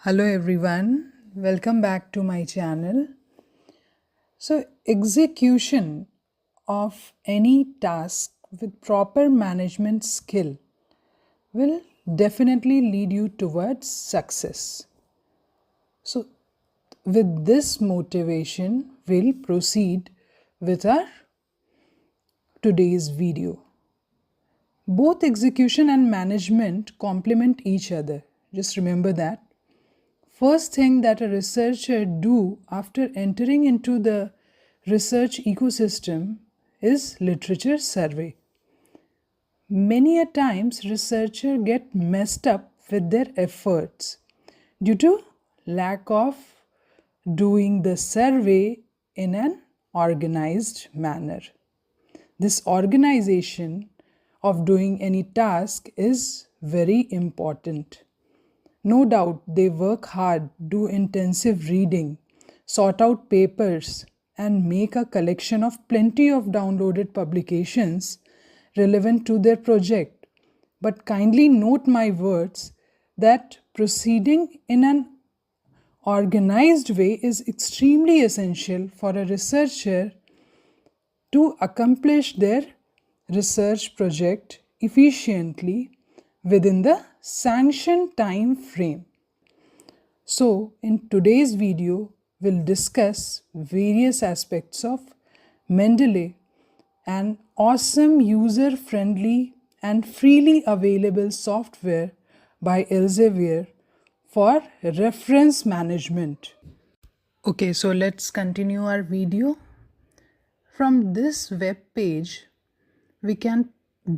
Hello everyone, welcome back to my channel. So execution of any task with proper management skill will definitely lead you towards success. So with this motivation, we'll proceed with our today's video. Both execution and management complement each other. Just remember that. First thing that a researcher do after entering into the research ecosystem is literature survey. Many a times researchers get messed up with their efforts due to lack of doing the survey in an organized manner. This organization of doing any task is very important. No doubt they work hard, do intensive reading, sort out papers, and make a collection of plenty of downloaded publications relevant to their project. But kindly note my words that proceeding in an organized way is extremely essential for a researcher to accomplish their research project efficiently within the sanctioned time frame. So, in today's video, we'll discuss various aspects of Mendeley, an awesome user-friendly and freely available software by Elsevier for reference management. Okay, so let's continue our video. From this web page, we can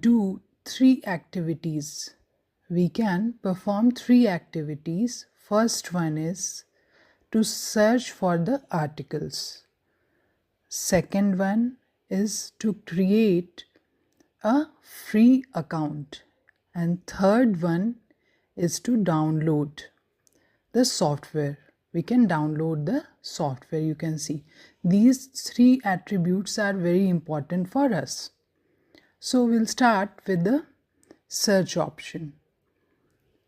do three activities. We can perform three activities. First one is to search for the articles. Second one is to create a free account. And third one is to download the software. We can download the software, you can see. These three attributes are very important for us. So we'll start with the search option.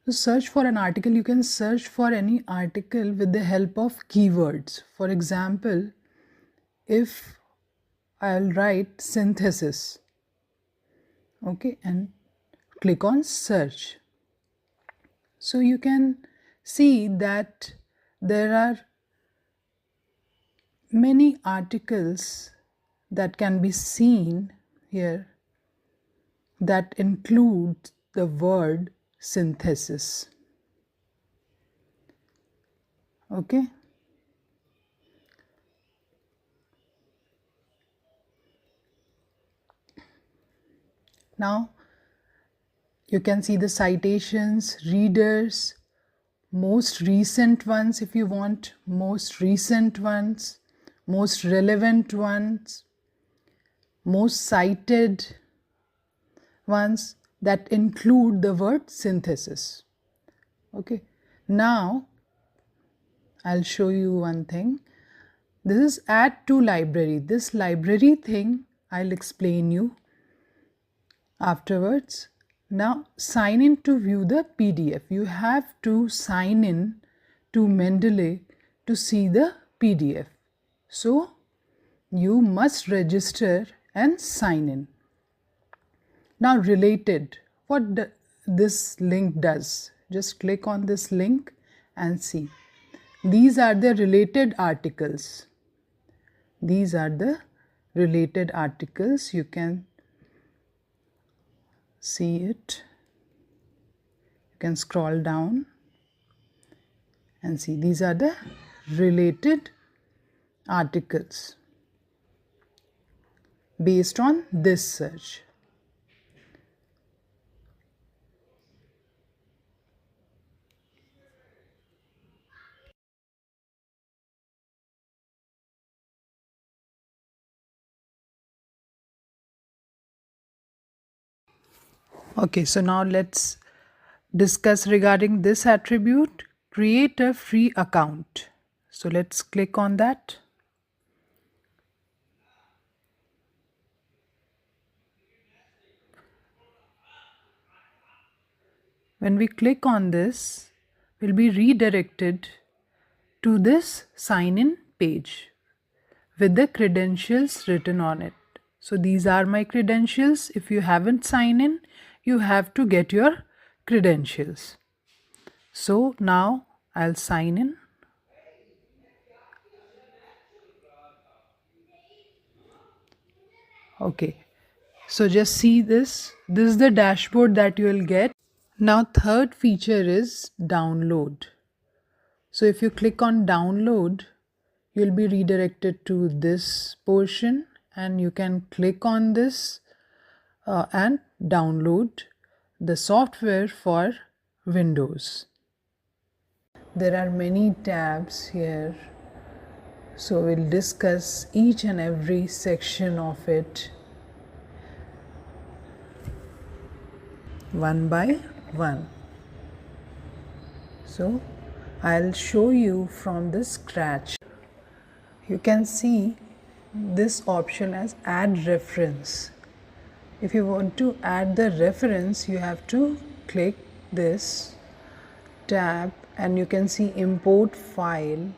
To search for an article, you can search for any article with the help of keywords. For example, if I'll write synthesis, okay, and click on search. So you can see that there are many articles that can be seen here that include the word synthesis. Okay. Now you can see the citations, readers, most recent ones if you want, most recent ones, most relevant ones, most cited ones that include the word synthesis. Okay, now I'll show you one thing. This is add to library. This library thing I'll explain you afterwards. Now sign in to view the PDF. You have to sign in to Mendeley to see the PDF. So you must register and sign in. Now related, what this link does, just click on this link and see. These are the related articles. These are the related articles. You can see it. You can scroll down and see these are the related articles based on this search. Okay, so now let's discuss regarding this attribute, create a free account. So let's click on that. When we click on this, will be redirected to this sign-in page with the credentials written on it. So these are my credentials. If you haven't signed in, you have to get your credentials. So now I'll sign in. Okay, so just see this. This is the dashboard that you will get. Now third feature is download. So if you click on download, you'll be redirected to this portion and you can click on this and download the software for Windows. There are many tabs here, so we'll discuss each and every section of it one by one. So I'll show you from the scratch. You can see this option as add reference. If you want to add the reference, you have to click this tab and you can see import file,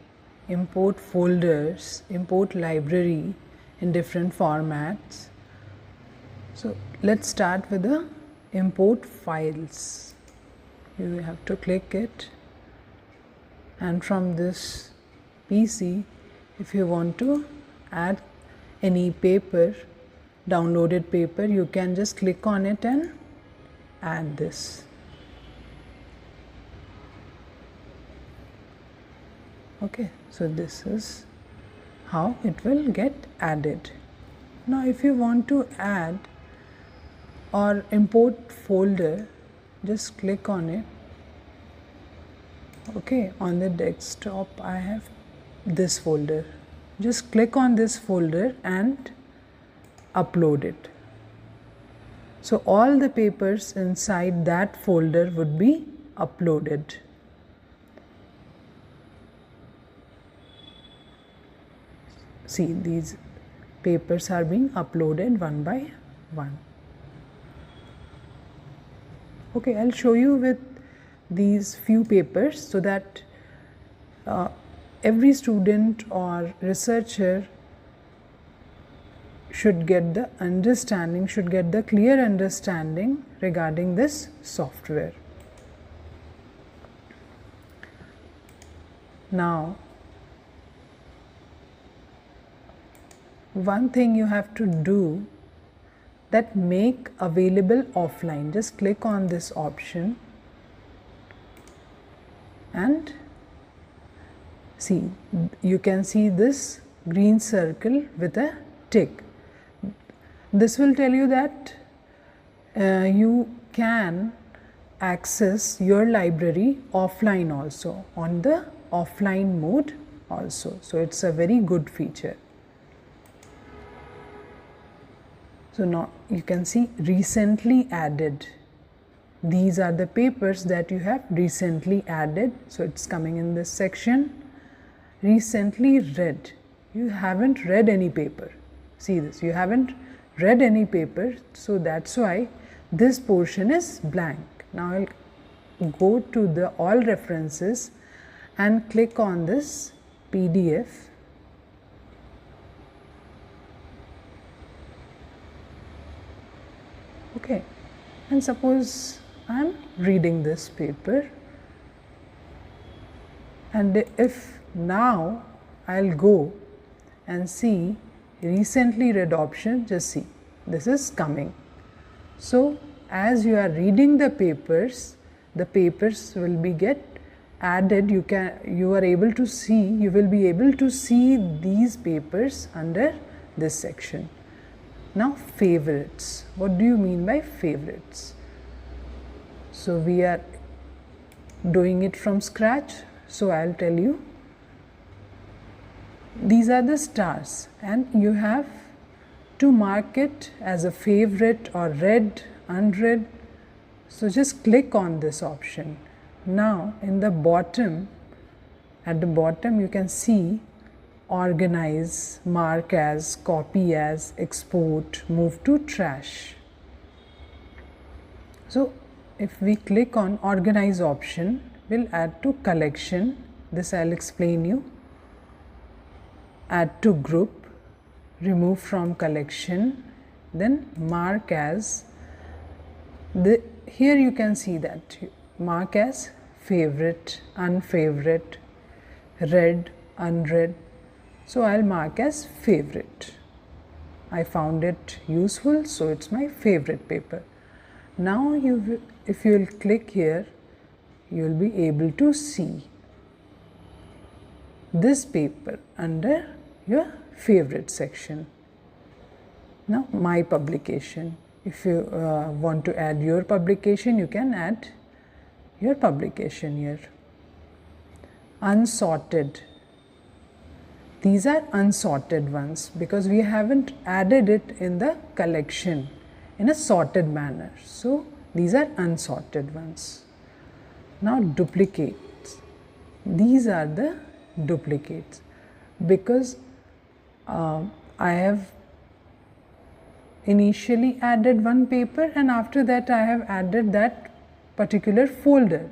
import folders, import library in different formats. So let's start with the import files. You have to click it, and from this PC, if you want to add any paper, downloaded paper, you can just click on it and add this. Okay, so this is how it will get added. Now if you want to add or import folder, just click on it. Okay, on the desktop I have this folder. Just click on this folder and upload it. So all the papers inside that folder would be uploaded. See, these papers are being uploaded one by one. Okay, I'll show you with these few papers so that every student or researcher should get the understanding, should get the clear understanding regarding this software. Now, one thing you have to do, that make available offline. Just click on this option and see, you can see this green circle with a tick. This will tell you that you can access your library offline also, on the offline mode also. So it's a very good feature. So now you can see recently added. These are the papers that you have recently added. So it's coming in this section. Recently read. You haven't read any paper. See this, you haven't read any paper. So that's why this portion is blank. Now I'll go to the all references and click on this PDF. Okay, and suppose I'm reading this paper, and if now I'll go and see recently read option, just see, this is coming. So as you are reading the papers will be get added. You are able to see, you will be able to see these papers under this section. Now favorites. What do you mean by favorites? So we are doing it from scratch. So I'll tell you. These are the stars and you have to mark it as a favorite or read, unread. So just click on this option. Now in the bottom, at the bottom you can see organize, mark as, copy as, export, move to trash. So if we click on organize option, will add to collection. This I'll explain you. Add to group, remove from collection, then mark as. Here you can see that mark as favorite, unfavorite, read, unread. So I'll mark as favorite. I found it useful, so it's my favorite paper. Now if you will click here, you will be able to see this paper under your favorite section. Now my publication. If you want to add your publication, you can add your publication here. Unsorted. These are unsorted ones because we haven't added it in the collection in a sorted manner. So these are unsorted ones. Now duplicates. These are the duplicates because I have initially added one paper and after that I have added that particular folder.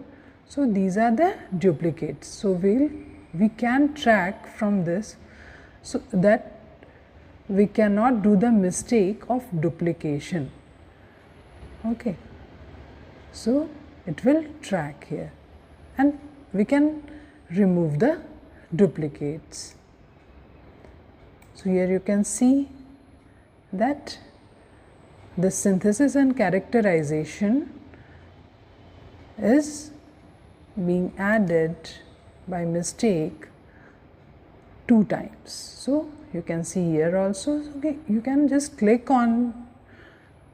So these are the duplicates. So we can track from this so that we cannot do the mistake of duplication. Okay. So it will track here and we can remove the duplicates. So here you can see that the synthesis and characterization is being added by mistake 2 times. So you can see here also, okay, you can just click on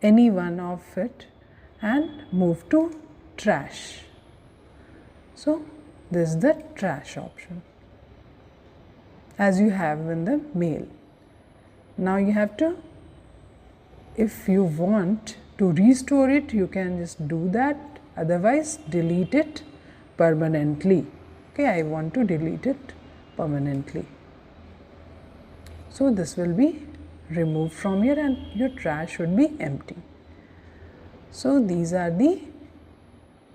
any one of it and move to trash. So this is the trash option as you have in the mail. Now you have to, if you want to restore it, you can just do that, otherwise delete it permanently. Okay, I want to delete it permanently. So this will be removed from here and your trash would be empty. So these are the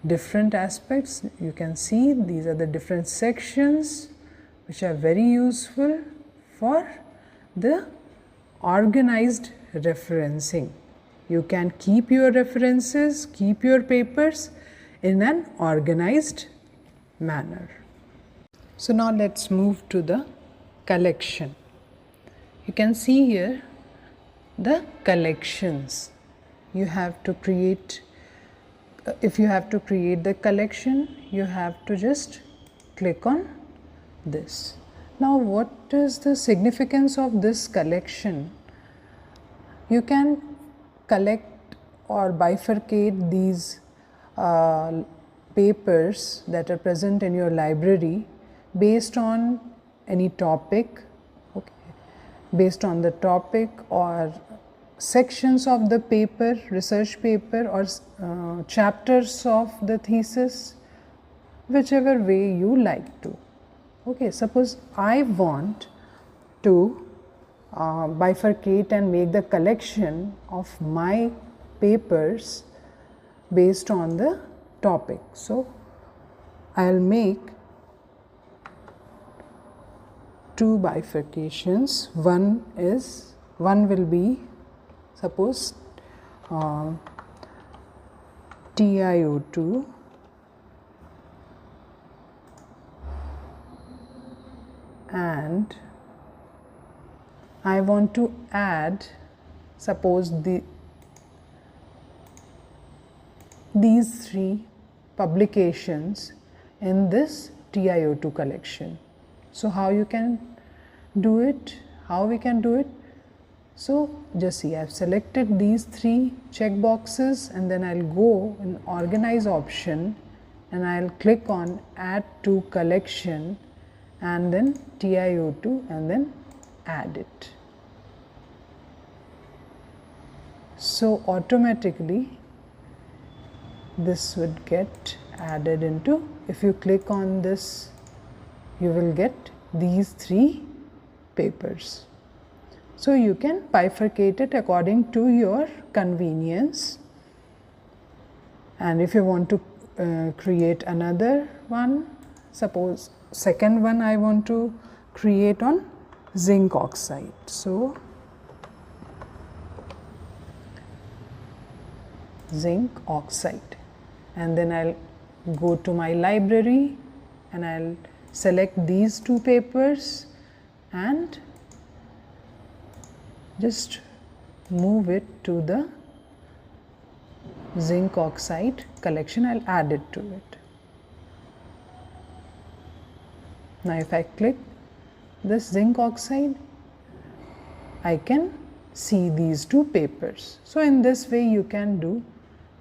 different aspects. You can see these are the different sections which are very useful for the organized referencing. You can keep your references, keep your papers in an organized manner. So now let's move to the collection. You can see here the collections. You have to create, if you have to create the collection, you have to just click on this. Now what is the significance of this collection? You can collect or bifurcate these papers that are present in your library based on any topic, okay, based on the topic or sections of the paper, research paper or chapters of the thesis, whichever way you like to. Okay, suppose I want to bifurcate and make the collection of my papers based on the topic. So I'll make 2 bifurcations. One will be, suppose TiO2 and I want to add, suppose these 3 publications in this TiO2 collection. So how you can do it? How we can do it? So just see, I have selected these 3 check boxes and then I'll go in organize option and I'll click on add to collection and then TiO2 and then add it. So automatically this would get added into, if you click on this, you will get these 3 papers. So you can bifurcate it according to your convenience, and if you want to create another one. Suppose second one I want to create on zinc oxide. So zinc oxide, and then I'll go to my library and I'll select these two papers and just move it to the zinc oxide collection. I'll add it to it. Now if I click this zinc oxide, I can see these two papers. So in this way you can do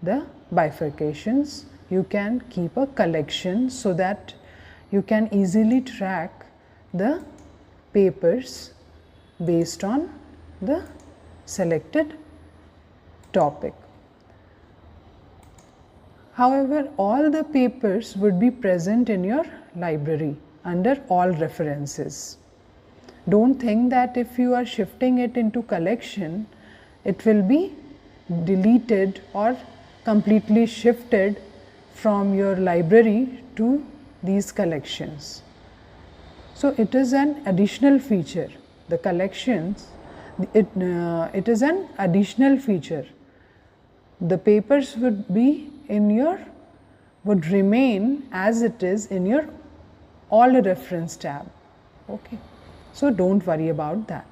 the bifurcations. You can keep a collection so that you can easily track the papers based on the selected topic. However, all the papers would be present in your library under all references. Don't think that if you are shifting it into collection, it will be deleted or completely shifted from your library to these collections. So it is an additional feature. The collections, it is an additional feature. The papers would remain as it is in your all reference tab. Okay, so don't worry about that.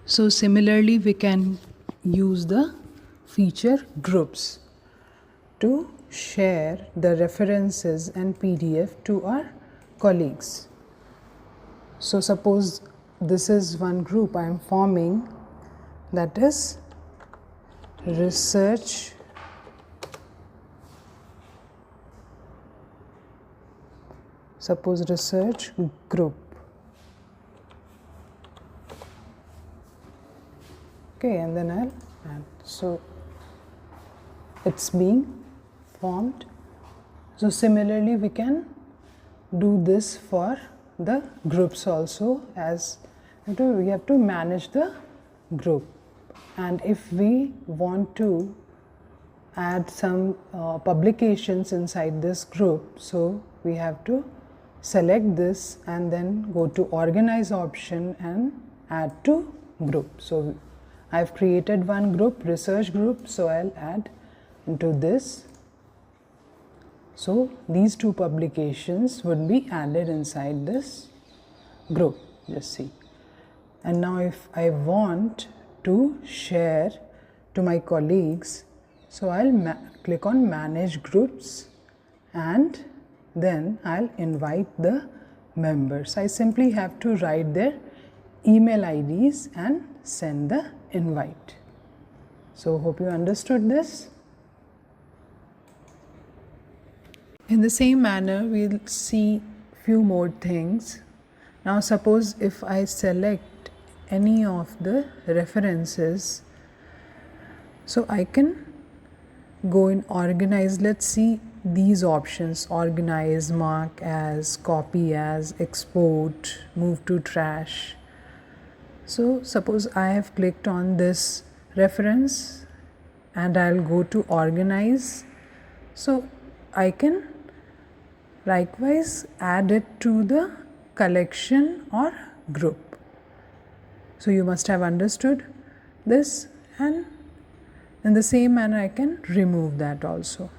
So similarly, we can use the feature groups to share the references and PDF to our colleagues. So suppose this is one group I am forming, that is research group. Okay, and then I'll add. So it's being formed. So similarly, we can do this for the groups also, as we have to manage the group. And if we want to add some publications inside this group, so we have to select this and then go to organize option and add to group. So I've created one group, research group, so I'll add into this. So these two publications would be added inside this group. Just see. And now if I want to share to my colleagues, so I'll click on manage groups and then I'll invite the members. I simply have to write their email IDs and send the invite. So hope you understood this. In the same manner, we'll see few more things. Now suppose if I select any of the references, so I can go in organize. Let's see these options: organize, mark as, copy as, export, move to trash. So suppose I have clicked on this reference and I'll go to organize. So I can likewise add it to the collection or group. So you must have understood this, and in the same manner I can remove that also.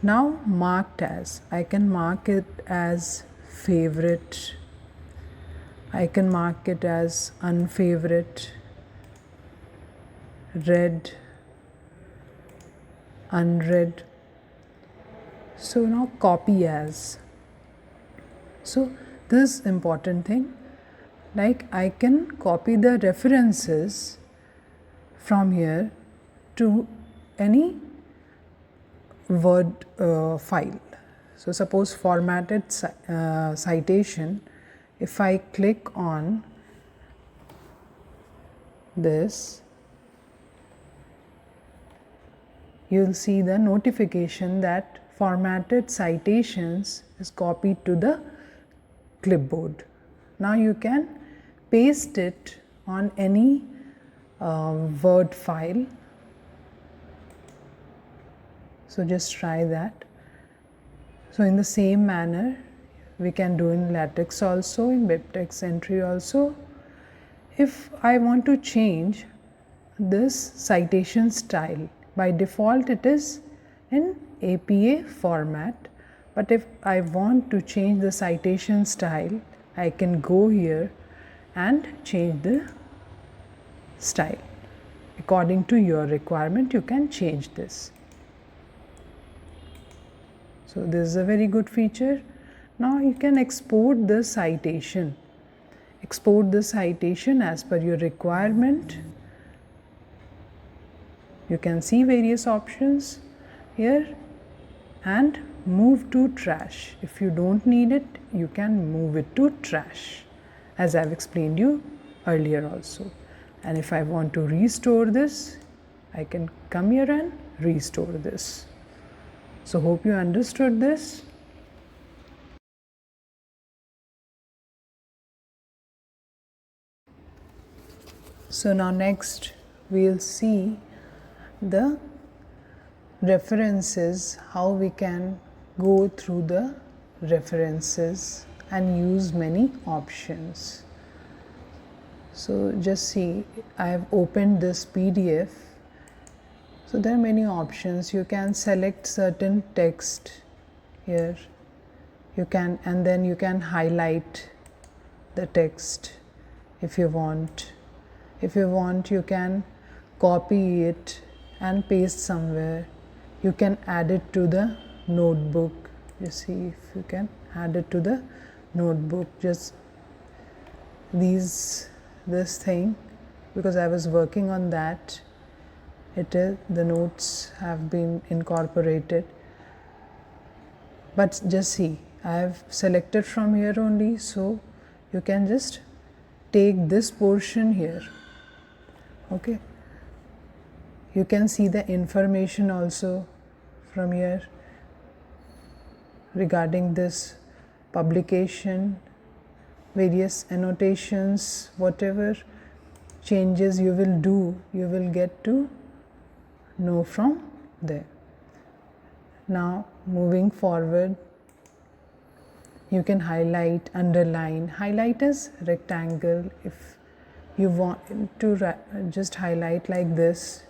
Now marked as, I can mark it as favorite, I can mark it as unfavorite, read, unread. So now copy as. So this important thing, like I can copy the references from here to any Word file. So suppose formatted citation, if I click on this, you'll see the notification that formatted citations is copied to the clipboard. Now you can paste it on any Word file So just try that. So in the same manner, we can do in LaTeX also, in BibTeX entry also. If I want to change this citation style, by default it is in APA format, but if I want to change the citation style, I can go here and change the style. According to your requirement, you can change this. So this is a very good feature. Now you can export the citation. Export the citation as per your requirement. You can see various options here, and move to trash. If you don't need it, you can move it to trash, as I've explained you earlier also. And if I want to restore this, I can come here and restore this. So hope you understood this. So now next we'll see the references, how we can go through the references and use many options. So just see, I have opened this PDF. So there are many options. You can select certain text here. You can, and then you can highlight the text if you want. If you want, you can copy it and paste somewhere. You can add it to the notebook. You see, if you can add it to the notebook, just this thing, because I was working on that, it is, the notes have been incorporated. But just see, I have selected from here only, so you can just take this portion here. Okay, you can see the information also from here regarding this publication, various annotations, whatever changes you will do, you will get to know from there. Now moving forward, you can highlight, underline. Highlight as rectangle. If you want to just highlight like this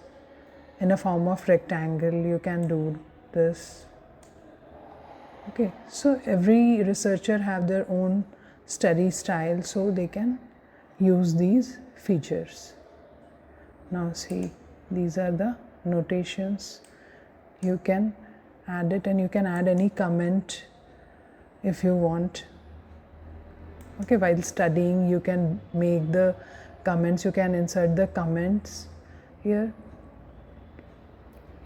in a form of rectangle, you can do this. Okay, so every researcher have their own study style, so they can use these features. Now see, these are the notations. You can add it, and you can add any comment if you want. Okay, while studying, you can make the comments, you can insert the comments here.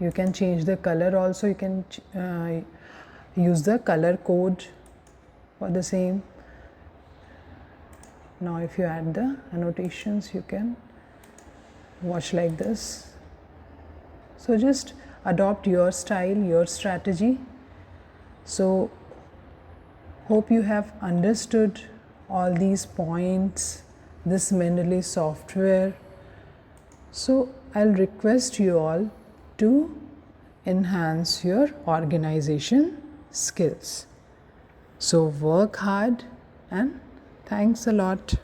You can change the color also. You can use the color code for the same. Now if you add the annotations, you can watch like this. So just adopt your style, your strategy. So hope you have understood all these points, this Mendeley software. So I'll request you all to enhance your organization skills. So work hard, and thanks a lot.